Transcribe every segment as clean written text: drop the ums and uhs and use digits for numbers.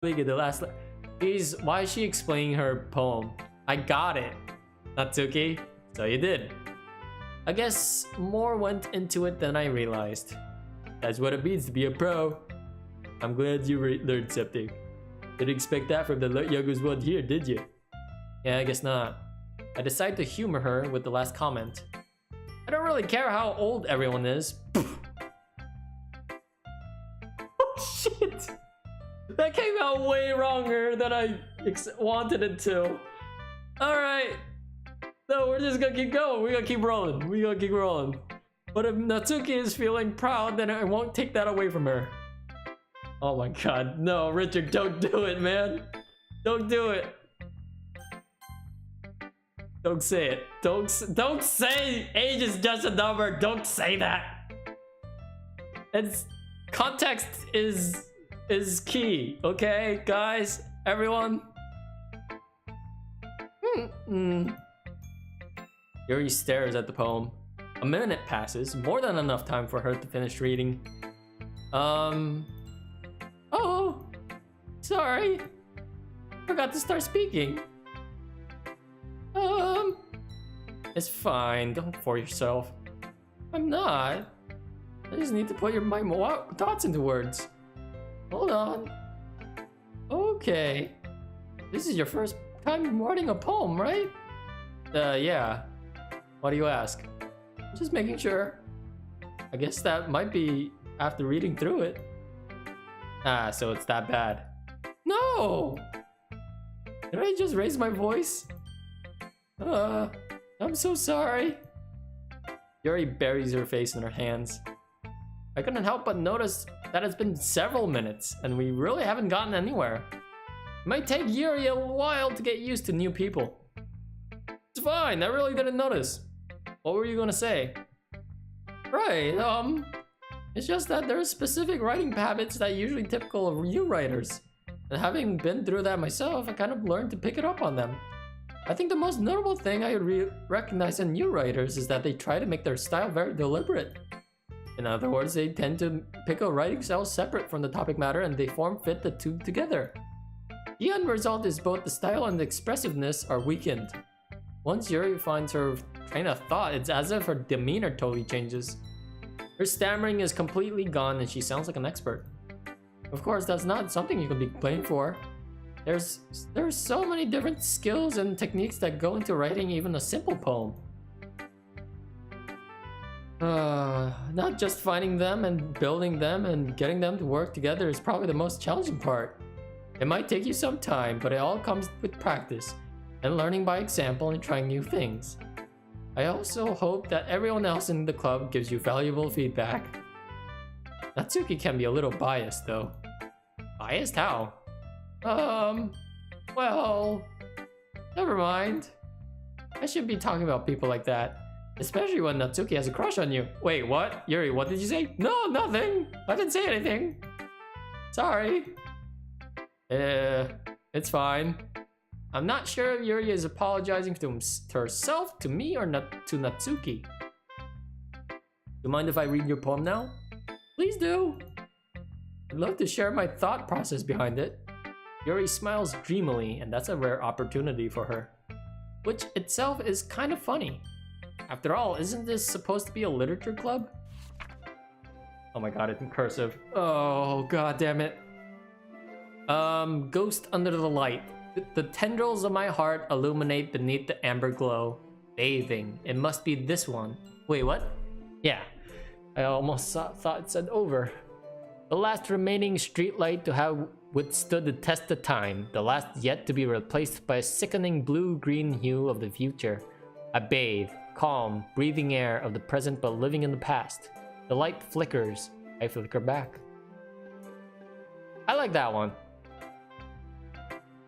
Look at the last. Why is she explaining her poem? I got it, Natsuki. So you did. I guess more went into it than I realized. That's what it means to be a pro. I'm glad you learned something. Didn't expect that from the youngest one here, did you? Yeah, I guess not. I decided to humor her with the last comment. I don't really care how old everyone is. Oh shit! That came out way wronger than I wanted it to. Alright. No, we're just gonna keep going. We're gonna keep rolling. We're gonna keep rolling. But if Natsuki is feeling proud, then I won't take that away from her. Oh my god. No, Richard, don't do it, man. Don't do it. Don't say it. Don't say age is just a number. Don't say that. It's context is key, okay, guys, everyone. Yuri stares at the poem. A minute passes, more than enough time for her to finish reading. Oh, sorry. Forgot to start speaking. It's fine. Don't force yourself. I'm not. I just need to put my thoughts into words. Hold on. Okay. This is your first time writing a poem, right? Yeah. Why do you ask? Just making sure. I guess that might be after reading through it. Ah, so it's that bad. No! Did I just raise my voice? I'm so sorry. Yuri buries her face in her hands. I couldn't help but notice that it's been several minutes and we really haven't gotten anywhere. It might take Yuri a while to get used to new people. It's fine, I really didn't notice. What were you gonna say? Right, it's just that there are specific writing habits that are usually typical of new writers. And having been through that myself, I kind of learned to pick it up on them. I think the most notable thing I recognize in new writers is that they try to make their style very deliberate. In other words, they tend to pick a writing style separate from the topic matter and they fit the two together. The end result is both the style and the expressiveness are weakened. Once Yuri finds her train of thought, it's as if her demeanor totally changes. Her stammering is completely gone and she sounds like an expert. Of course, that's not something you can be blamed for. There's so many different skills and techniques that go into writing even a simple poem. Not just finding them and building them and getting them to work together is probably the most challenging part. It might take you some time, but it all comes with practice and learning by example and trying new things. I also hope that everyone else in the club gives you valuable feedback. Natsuki can be a little biased though. Biased how? Well, never mind. I shouldn't be talking about people like that. Especially when Natsuki has a crush on you. Wait, what? Yuri, what did you say? No, nothing. I didn't say anything. Sorry. It's fine. I'm not sure if Yuri is apologizing to herself, to me, or to Natsuki. Do you mind if I read your poem now? Please do. I'd love to share my thought process behind it. Yuri smiles dreamily, and that's a rare opportunity for her. Which itself is kind of funny. After all, isn't this supposed to be a literature club? Oh my god, it's in cursive. Oh god damn it. Ghost under the light. The tendrils of my heart illuminate beneath the amber glow. Bathing. It must be this one. Wait, what? Yeah. I almost thought it said over. The last remaining streetlight to have withstood the test of time. The last yet to be replaced by a sickening blue-green hue of the future. I bathe. Calm, breathing air of the present but living in the past. The light flickers. I flicker back. I like that one.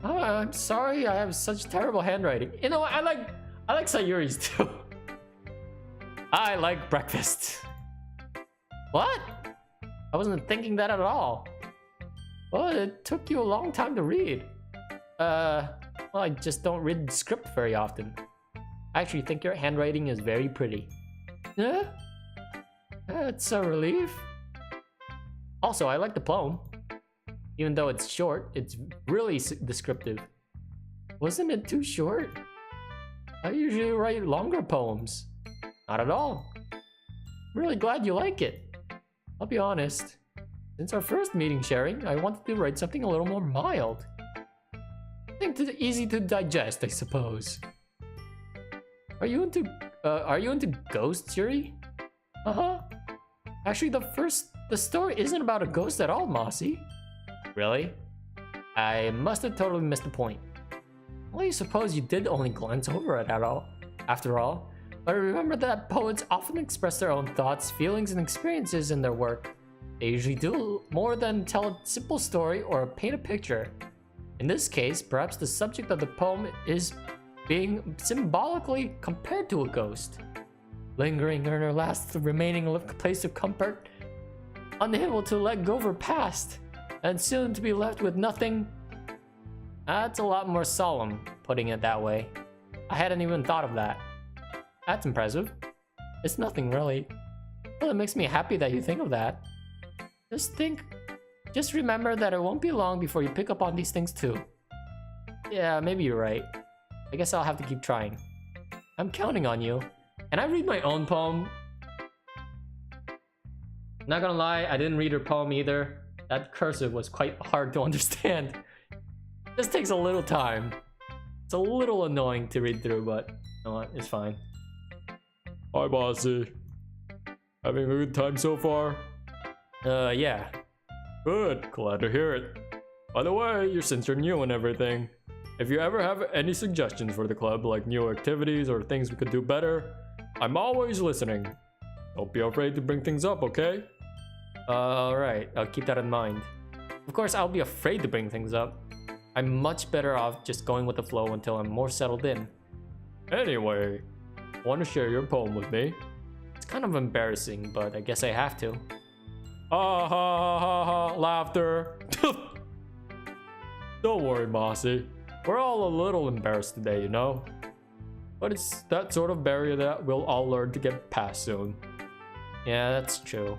Oh, I'm sorry I have such terrible handwriting. You know what? I like Sayuri's too. I like breakfast. What? I wasn't thinking that at all. Well, it took you a long time to read. Well, I just don't read the script very often. I actually think your handwriting is very pretty. Yeah? That's a relief. Also, I like the poem. Even though it's short, it's really descriptive. Wasn't it too short? I usually write longer poems. Not at all. I'm really glad you like it. I'll be honest. Since our first meeting sharing, I wanted to write something a little more mild. Something easy to digest, I suppose. Are you into ghosts, Yuri? Uh-huh. Actually, the story isn't about a ghost at all, Mossy. Really? I must have totally missed the point. Well, I suppose you did only glance over it at all, after all. But I remember that poets often express their own thoughts, feelings, and experiences in their work. They usually do more than tell a simple story or paint a picture. In this case, perhaps the subject of the poem is being symbolically compared to a ghost. Lingering in her last remaining place of comfort, unable to let go of her past, and soon to be left with nothing. That's a lot more solemn, putting it that way. I hadn't even thought of that. That's impressive. It's nothing really. Well, it makes me happy that you think of that. Just remember that it won't be long before you pick up on these things too. Yeah, maybe you're right. I guess I'll have to keep trying. I'm counting on you. And I read my own poem. Not gonna lie, I didn't read her poem either. That cursive was quite hard to understand. This takes a little time. It's a little annoying to read through, but you know what, it's fine. Hi, Bossy. Having a good time so far? Yeah. Good, glad to hear it. By the way, since you're new and everything, if you ever have any suggestions for the club, like new activities or things we could do better, I'm always listening. Don't be afraid to bring things up, okay? Alright, I'll keep that in mind. Of course, I'll be afraid to bring things up. I'm much better off just going with the flow until I'm more settled in. Anyway, want to share your poem with me? It's kind of embarrassing, but I guess I have to. Ha ha ha ha ha, laughter. Don't worry, Mossy. We're all a little embarrassed today, you know? But it's that sort of barrier that we'll all learn to get past soon. Yeah, that's true.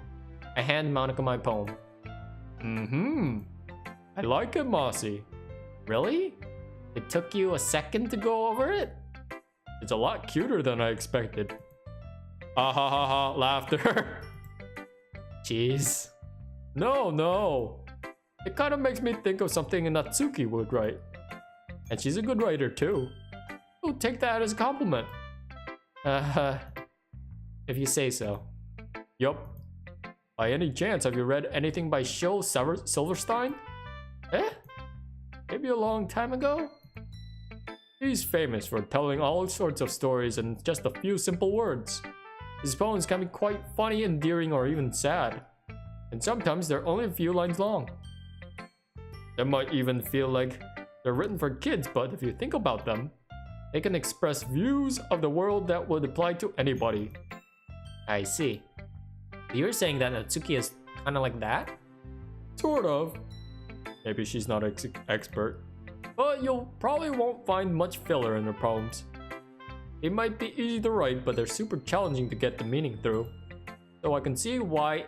I hand Monica my poem. I like it, Mossy. Really? It took you a second to go over it? It's a lot cuter than I expected. Ha ha ha ha, laughter. Jeez. No. It kind of makes me think of something Natsuki would write. And she's a good writer too. Oh, take that as a compliment. If you say so. Yup. By any chance, have you read anything by Shel Silverstein? Maybe a long time ago? He's famous for telling all sorts of stories in just a few simple words. His poems can be quite funny, endearing, or even sad. And sometimes they're only a few lines long. They might even feel like they're written for kids, but if you think about them, they can express views of the world that would apply to anybody. I see. You're saying that Natsuki is kind of like that? Sort of. Maybe she's not an expert, but you'll probably won't find much filler in her poems. They might be easy to write, but they're super challenging to get the meaning through. So I can see why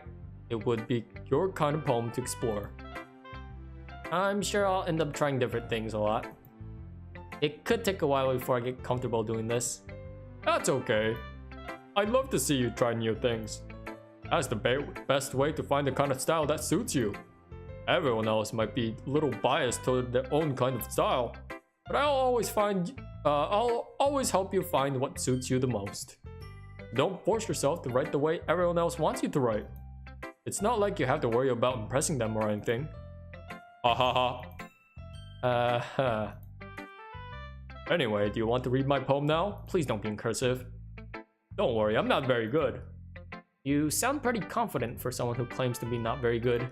it would be your kind of poem to explore. I'm sure I'll end up trying different things a lot. It could take a while before I get comfortable doing this. That's okay. I'd love to see you try new things. That's the best way to find the kind of style that suits you. Everyone else might be a little biased toward their own kind of style, but I'll always help you find what suits you the most. Don't force yourself to write the way everyone else wants you to write. It's not like you have to worry about impressing them or anything. Ha ha ha. Anyway, do you want to read my poem now? Please don't be in cursive. Don't worry, I'm not very good. You sound pretty confident for someone who claims to be not very good.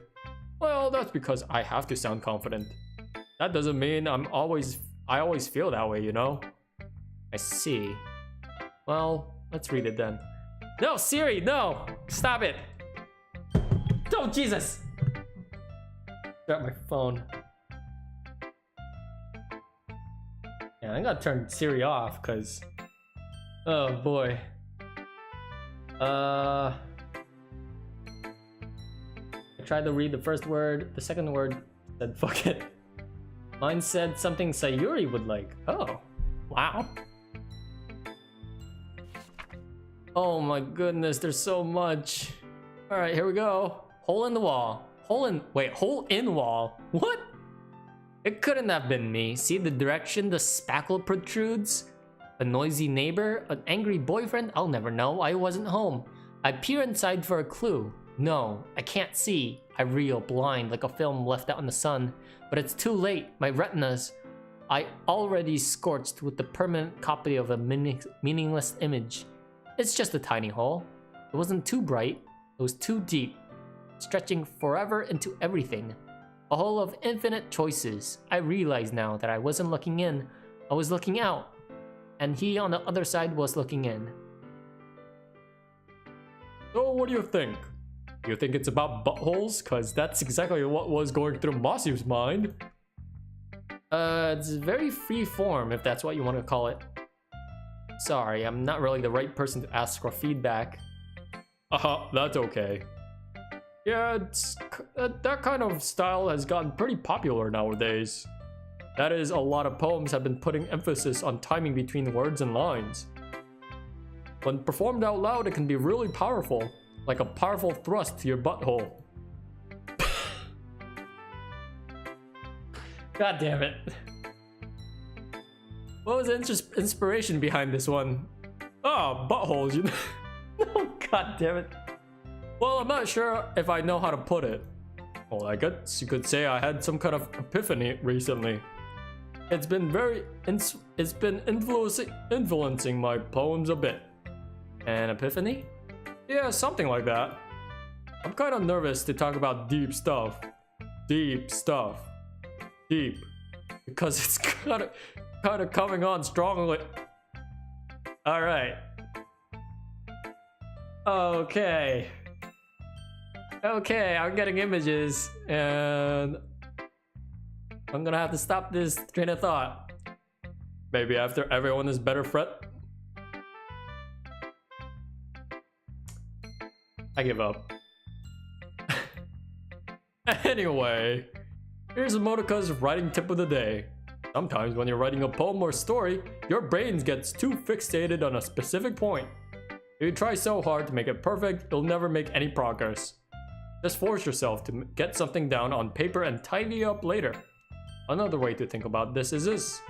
Well, that's because I have to sound confident. That doesn't mean I always feel that way, you know? I see. Well, let's read it then. No, Siri, no! Stop it! Oh, Jesus! Drop my phone. Yeah, I'm gonna turn Siri off, cause... Oh, boy. I tried to read the first word, the second word Said fuck it. Mine said something Sayuri would like. Oh, wow. Oh my goodness, there's so much. All right, here we go. Hole in the wall. Hole in wall. What? It couldn't have been me. See the direction the spackle protrudes? A noisy neighbor? An angry boyfriend? I'll never know. I wasn't home. I peer inside for a clue. No, I can't see. I reel blind like a film left out in the sun. But it's too late. My retinas, I already scorched with the permanent copy of a meaningless image. It's just a tiny hole. It wasn't too bright. It was too deep, stretching forever into everything. A hole of infinite choices. I realize now that I wasn't looking in, I was looking out. And he on the other side was looking in. So what do you think? You think it's about buttholes? Cause that's exactly what was going through Masu's mind. It's very free form, if that's what you want to call it. Sorry, I'm not really the right person to ask for feedback. That's okay. Yeah, that kind of style has gotten pretty popular nowadays. That is, a lot of poems have been putting emphasis on timing between words and lines. When performed out loud, it can be really powerful, like a powerful thrust to your butthole. God damn it. What was the inspiration behind this one? Oh, buttholes, you know? Oh, god damn it. Well, I'm not sure if I know how to put it. Well, I guess you could say I had some kind of epiphany recently. It's been influencing my poems a bit. An epiphany? Yeah, something like that. I'm kind of nervous to talk about deep stuff. Deep stuff. Deep. Because it's kind of coming on strongly. Alright. Okay. Okay, I'm getting images, and I'm gonna have to stop this train of thought. Maybe after everyone is better fret. I give up. Anyway, here's Monika's writing tip of the day. Sometimes when you're writing a poem or story, your brain gets too fixated on a specific point. If you try so hard to make it perfect, you'll never make any progress. Just force yourself to get something down on paper and tidy up later. Another way to think about this is this.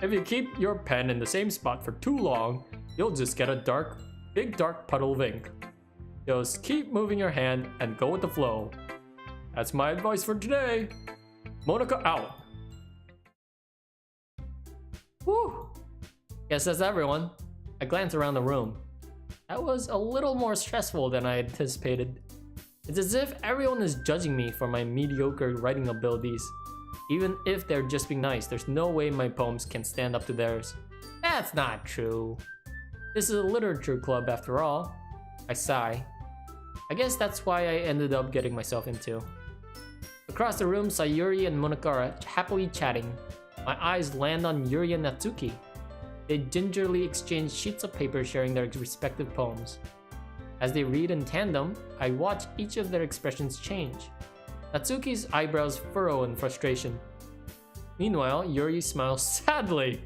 If you keep your pen in the same spot for too long, you'll just get a big dark puddle of ink. Just keep moving your hand and go with the flow. That's my advice for today. Monika out. Whew. Guess that's everyone. I glanced around the room. That was a little more stressful than I anticipated. It's as if everyone is judging me for my mediocre writing abilities. Even if they're just being nice, there's no way my poems can stand up to theirs. That's not true. This is a literature club after all. I sigh. I guess that's why I ended up getting myself into. Across the room, Sayuri and Monika are happily chatting. My eyes land on Yuri and Natsuki. They gingerly exchange sheets of paper sharing their respective poems. As they read in tandem, I watch each of their expressions change. Natsuki's eyebrows furrow in frustration. Meanwhile, Yuri smiles sadly.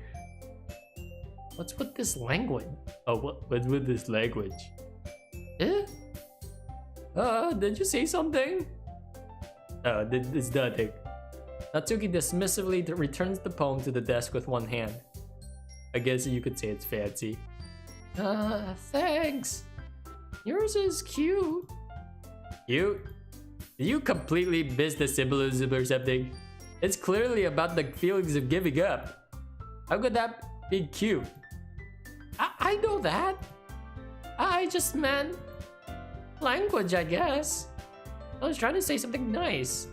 What's with this language? Oh, what's with this language? Eh? Did you say something? It's nothing. Natsuki dismissively returns the poem to the desk with one hand. I guess you could say it's fancy. Thanks. Yours is cute. Cute? Did you completely miss the symbolism or something? It's clearly about the feelings of giving up. How could that be cute? I know that. I just meant language, I guess. I was trying to say something nice.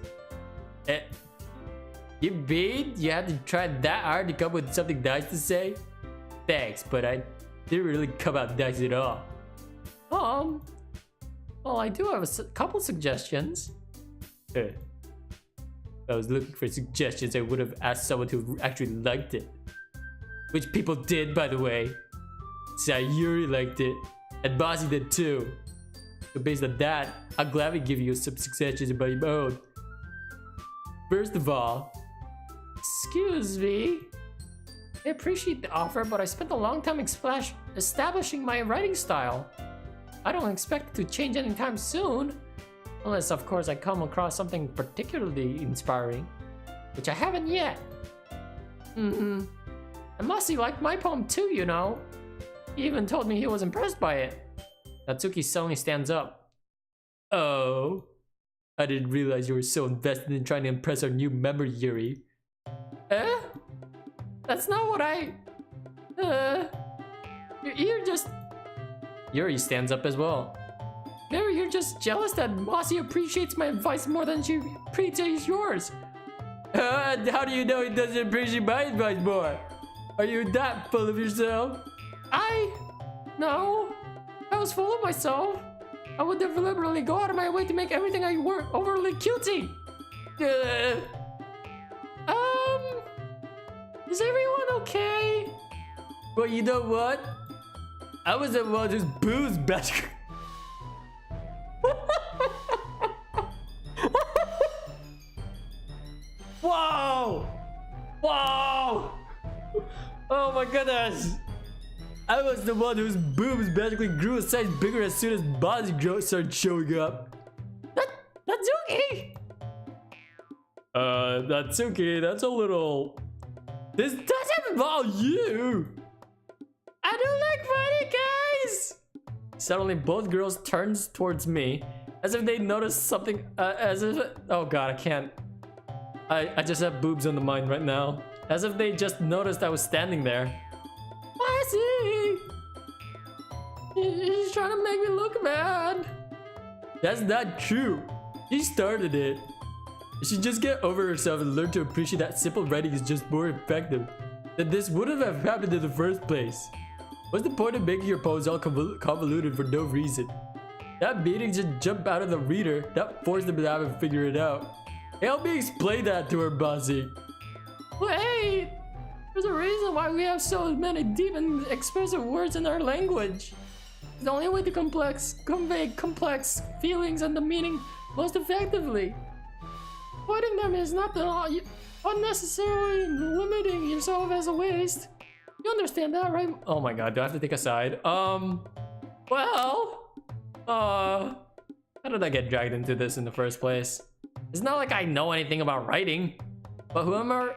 You mean you had to try that hard to come up with something nice to say? Thanks, but I didn't really come out nice at all. Well, I do have a couple suggestions. If I was looking for suggestions, I would have asked someone who actually liked it. Which people did, by the way. Sayuri liked it, and Bossy did too. So based on that, I'll gladly give you some suggestions about your own. First of all, excuse me. I appreciate the offer, but I spent a long time establishing my writing style. I don't expect it to change anytime soon. Unless, of course, I come across something particularly inspiring. Which I haven't yet. And Masi liked my poem too, you know. He even told me he was impressed by it. Natsuki suddenly stands up. Oh, I didn't realize you were so invested in trying to impress our new member, Yuri. That's not what I... You're just... Yuri stands up as well. Maybe you're just jealous that Masi appreciates my advice more than she appreciates yours. How do you know he doesn't appreciate my advice more? Are you that full of yourself? No. I was full of myself. I would deliberately go out of my way to make everything I work overly cutesy. Is everyone okay? Well, you know what? I was the one whose booze better. Whoa! Whoa! Oh my goodness! I was the one whose boobs magically grew a size bigger as soon as body growth started showing up. Natsuki! Natsuki, that's a little... This doesn't involve you! I don't like fighting, guys! Suddenly, both girls turns towards me, as if they noticed something, oh god, I can't. I just have boobs on the mind right now. As if they just noticed I was standing there. I see! She's trying to make me look bad. That's not true. She started it. She should just get over herself and learn to appreciate that simple writing is just more effective. That this wouldn't have happened in the first place. What's the point of making your poems all convoluted for no reason? That meaning should jump out of the reader, not force them to have to figure it out. Help me explain that to her, Bossy. Wait! There's a reason why we have so many deep and expressive words in our language. It's the only way to convey complex feelings and the meaning most effectively. Avoiding them is not unnecessarily limiting yourself as a waste. You understand that, right? Oh my god, do I have to take a side? How did I get dragged into this in the first place? It's not like I know anything about writing. But whomever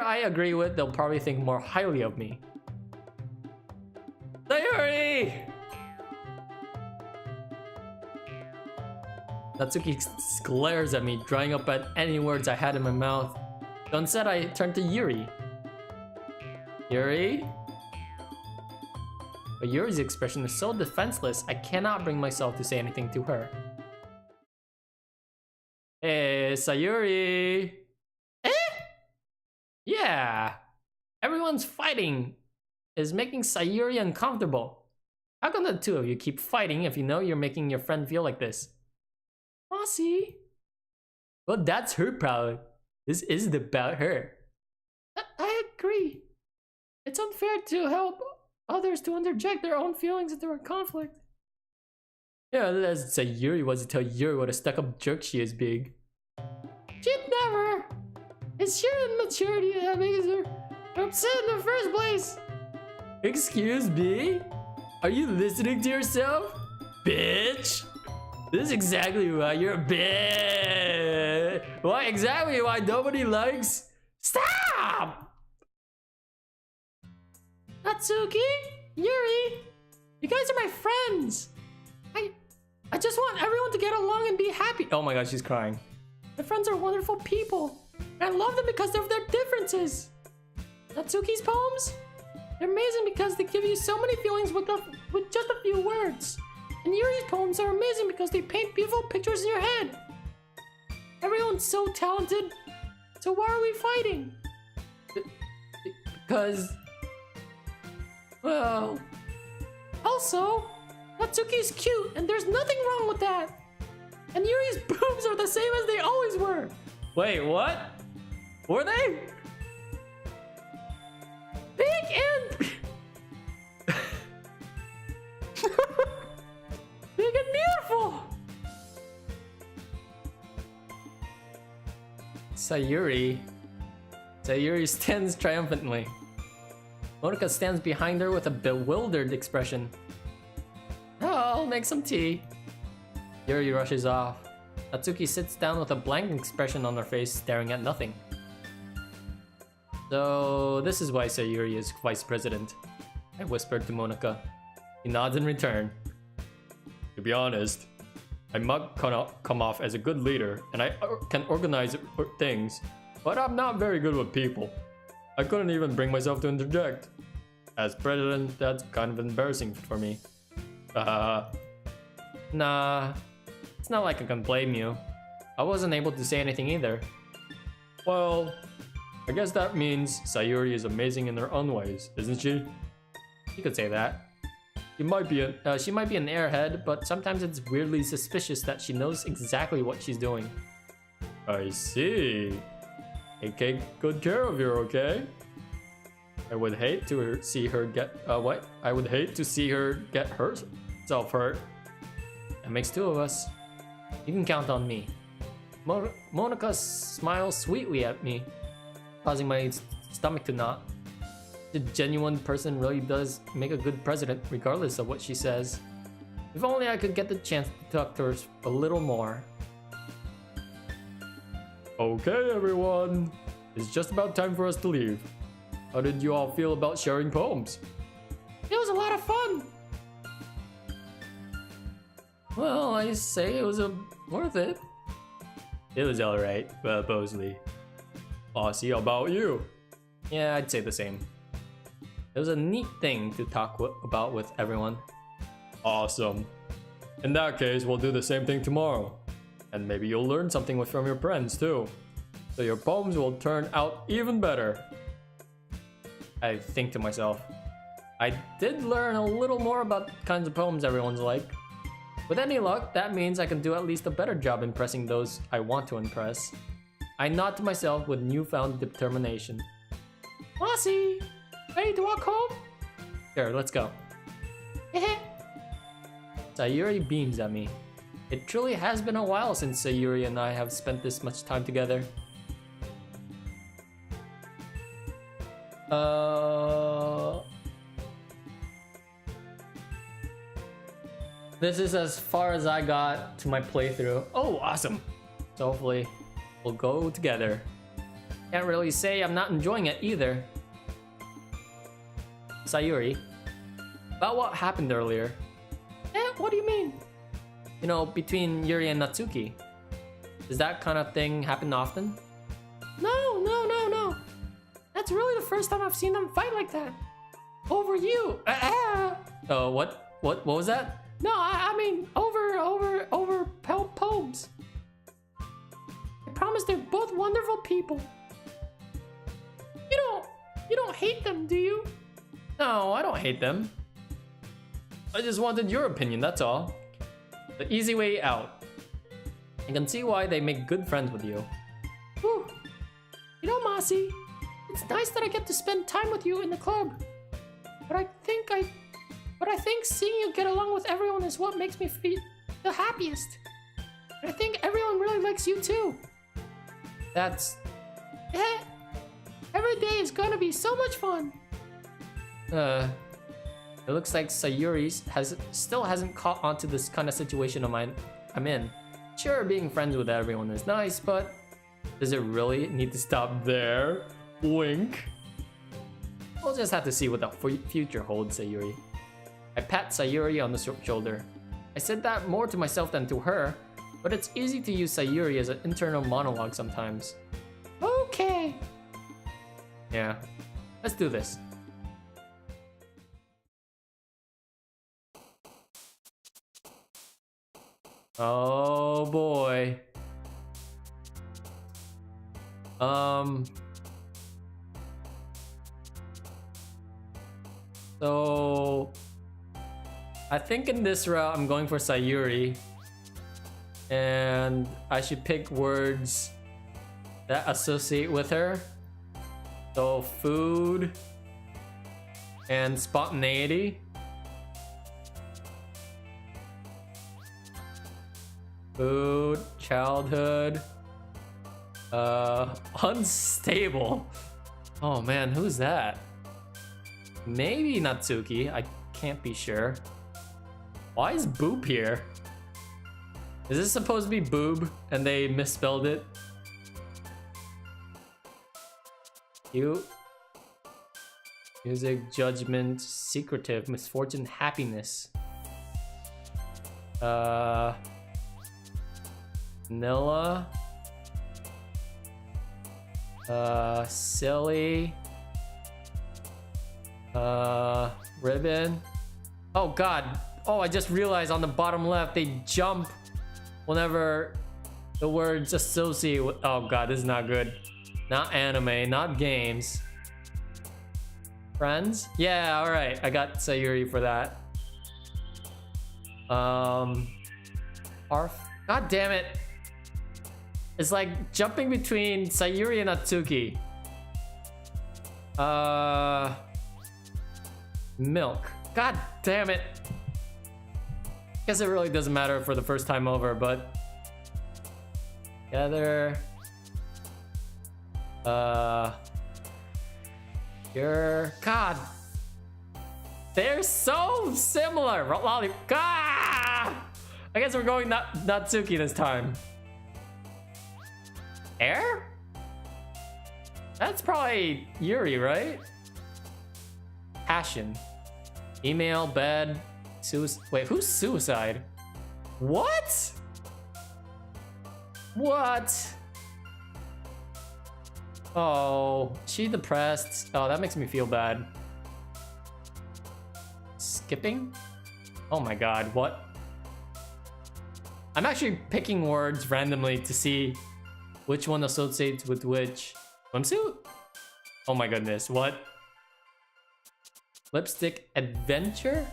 I agree with, they'll probably think more highly of me. Yuri! Natsuki glares at me, drying up at any words I had in my mouth. So instead, I turned to Yuri. Yuri? But Yuri's expression is so defenseless, I cannot bring myself to say anything to her. Hey, Sayuri! Yeah! Everyone's fighting is making Sayuri uncomfortable. How come the two of you keep fighting if you know you're making your friend feel like this? Bossy! Well, that's her problem. This isn't about her. I agree. It's unfair to help others to interject their own feelings into a conflict. Yeah, that's Sayuri wants to tell Yuri what a stuck-up jerk she is, big. She'd never! It's sheer immaturity that makes her upset in the first place! Excuse me? Are you listening to yourself? Bitch! This is exactly why you're a bitch! Why exactly why nobody likes... Stop! Natsuki? Yuri? You guys are my friends! I just want everyone to get along and be happy. Oh my god, she's crying. My friends are wonderful people. And I love them because of their differences. Natsuki's poems? They're amazing because they give you so many feelings with just a few words. And Yuri's poems are amazing because they paint beautiful pictures in your head. Everyone's so talented. So why are we fighting? Because... Well... Also... Natsuki's cute, and there's nothing wrong with that. And Yuri's boobs are the same as they always were. Wait, what? Were they? Big and... Big and beautiful. Sayuri. Sayuri stands triumphantly. Monica stands behind her with a bewildered expression. Oh, I'll make some tea. Yuri rushes off. Natsuki sits down with a blank expression on her face, staring at nothing. So, this is why Sayuri is vice president, I whispered to Monica. He nods in return. To be honest, I might come off as a good leader, and I can organize things, but I'm not very good with people. I couldn't even bring myself to interject. As president, that's kind of embarrassing for me. Nah, it's not like I can blame you. I wasn't able to say anything either. Well, I guess that means Sayuri is amazing in her own ways, isn't she? You could say that. She might be an airhead, but sometimes it's weirdly suspicious that she knows exactly what she's doing. I see. Hey, take good care of her, okay? I would hate to see her get I would hate to see her get herself hurt. That makes two of us. You can count on me. Monica smiles sweetly at me, causing my stomach to knot. The genuine person really does make a good president, regardless of what she says. If only I could get the chance to talk to her a little more. Okay, everyone. It's just about time for us to leave. How did you all feel about sharing poems? It was a lot of fun. Well, I say it was worth it. It was alright, supposedly. Aussie, how about you? Yeah, I'd say the same. It was a neat thing to talk about with everyone. Awesome. In that case, we'll do the same thing tomorrow. And maybe you'll learn something from your friends too. So your poems will turn out even better. I think to myself, I did learn a little more about the kinds of poems everyone's like. With any luck, that means I can do at least a better job impressing those I want to impress. I nod to myself with newfound determination. Mossy! Ready to walk home? Sure, let's go. Sayuri beams at me. It truly has been a while since Sayuri and I have spent this much time together. This is as far as I got to my playthrough. Oh, awesome! So hopefully we'll go together. Can't really say I'm not enjoying it either. Sayuri, about what happened earlier. What do you mean? You know, between Yuri and Natsuki. Does that kind of thing happen often? No. That's really the first time I've seen them fight like that. Over you. Oh, what was that? No, I mean over poems. I promise they're both wonderful people. You don't hate them, do you? No, I don't hate them. I just wanted your opinion, that's all. The easy way out. I can see why they make good friends with you. Whew. You know, Mossy, it's nice that I get to spend time with you in the club. But I think seeing you get along with everyone is what makes me feel the happiest. And I think everyone really likes you too. That's... Every day is gonna be so much fun. It looks like Sayuri still hasn't caught on to this kind of situation I'm in. Sure, being friends with everyone is nice, but does it really need to stop there? Wink. We'll just have to see what the future holds, Sayuri. I pat Sayuri on the shoulder. I said that more to myself than to her, but it's easy to use Sayuri as an internal monologue sometimes. Okay. Yeah, let's do this. Oh boy. So I think in this route I'm going for Sayuri, and I should pick words that associate with her. So food and spontaneity. Food, childhood, Unstable. Oh man, who's that? Maybe Natsuki. I can't be sure. Why is Boob here? Is this supposed to be Boob and they misspelled it? Cute. Music, judgment, secretive, misfortune, happiness. Vanilla. Silly. Ribbon. Oh god. Oh, I just realized on the bottom left they jump whenever the words associate with. Oh god, this is not good. Not anime, not games. Friends? Yeah, alright. I got Sayuri for that. Arf. God damn it. It's like jumping between Sayuri and Natsuki. Milk. God damn it. Guess it really doesn't matter for the first time over, but together. God. They're so similar. Lolly. God. I guess we're going Natsuki this time. Air? That's probably Yuri, right? Passion. Email, bed, suicide. Wait, who's suicide? What? What? Oh, she depressed. Oh, that makes me feel bad. Skipping? Oh my god, what? I'm actually picking words randomly to see which one associates with which. Swimsuit? Oh my goodness, what? Lipstick adventure?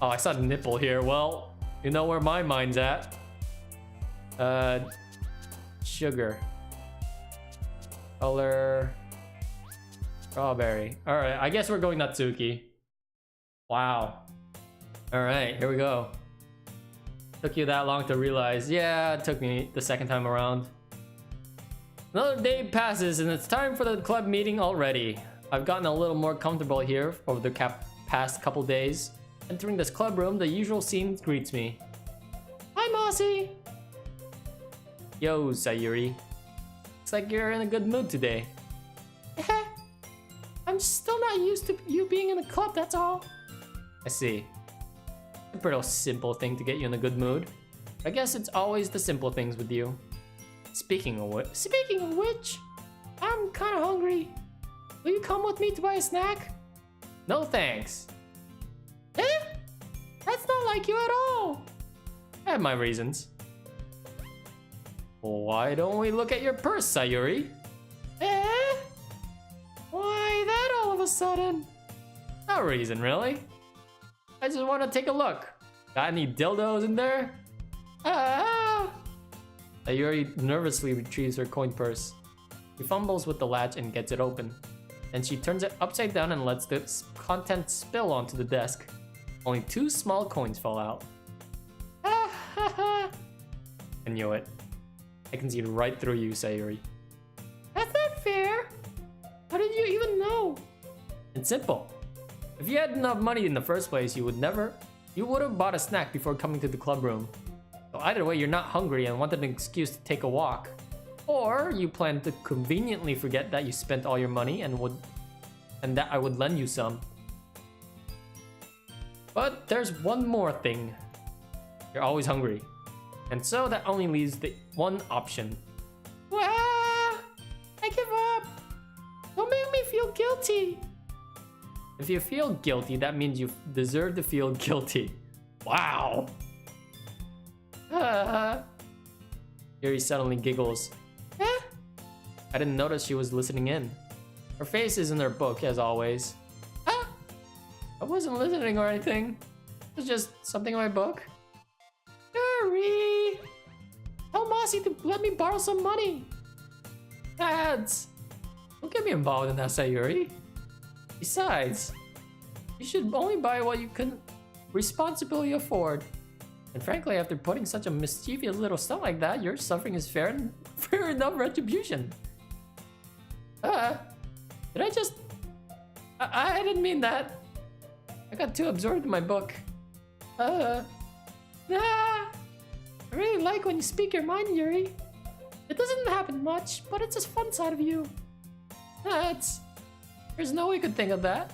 Oh, I saw the nipple here. Well, you know where my mind's at. Sugar. Color. Strawberry. Alright, I guess we're going Natsuki. Wow. Alright, here we go. Took you that long to realize. Yeah, it took me the second time around. Another day passes and it's time for the club meeting already. I've gotten a little more comfortable here over the past couple days. Entering this club room, the usual scene greets me. Hi, Mossy! Yo, Sayuri. Looks like you're in a good mood today. I'm still not used to you being in the club, that's all. I see. A pretty simple thing to get you in a good mood. I guess it's always the simple things with you. Speaking of which, I'm kind of hungry. Will you come with me to buy a snack? No thanks. That's not like you at all. I have my reasons. Why don't we look at your purse, Sayuri? Why that all of a sudden? No reason, really. I just want to take a look. Got any dildos in there? Sayuri nervously retrieves her coin purse. She fumbles with the latch and gets it open. Then she turns it upside down and lets the contents spill onto the desk. Only 2 small coins fall out. I knew it. I can see right through you, Sayuri. That's not fair. How did you even know? It's simple. If you had enough money in the first place, you would have bought a snack before coming to the club room. So either way, you're not hungry and wanted an excuse to take a walk. Or you plan to conveniently forget that you spent all your money and that I would lend you some. But there's one more thing. You're always hungry. And so that only leaves the one option. I give up. Don't make me feel guilty. If you feel guilty, that means you deserve to feel guilty. Wow. Yuri suddenly giggles. I didn't notice she was listening in. Her face is in her book, as always. I wasn't listening or anything. It was just something in my book. Yuri! Tell Mossy to let me borrow some money. Ads! Don't get me involved in that, Sayuri. Besides, you should only buy what you can responsibly afford. And frankly, after putting such a mischievous little stunt like that, your suffering is fair enough retribution. Did I just... I didn't mean that. I got too absorbed in my book. I really like when you speak your mind, Yuri. It doesn't happen much, but it's a fun side of you. There's no way you could think of that.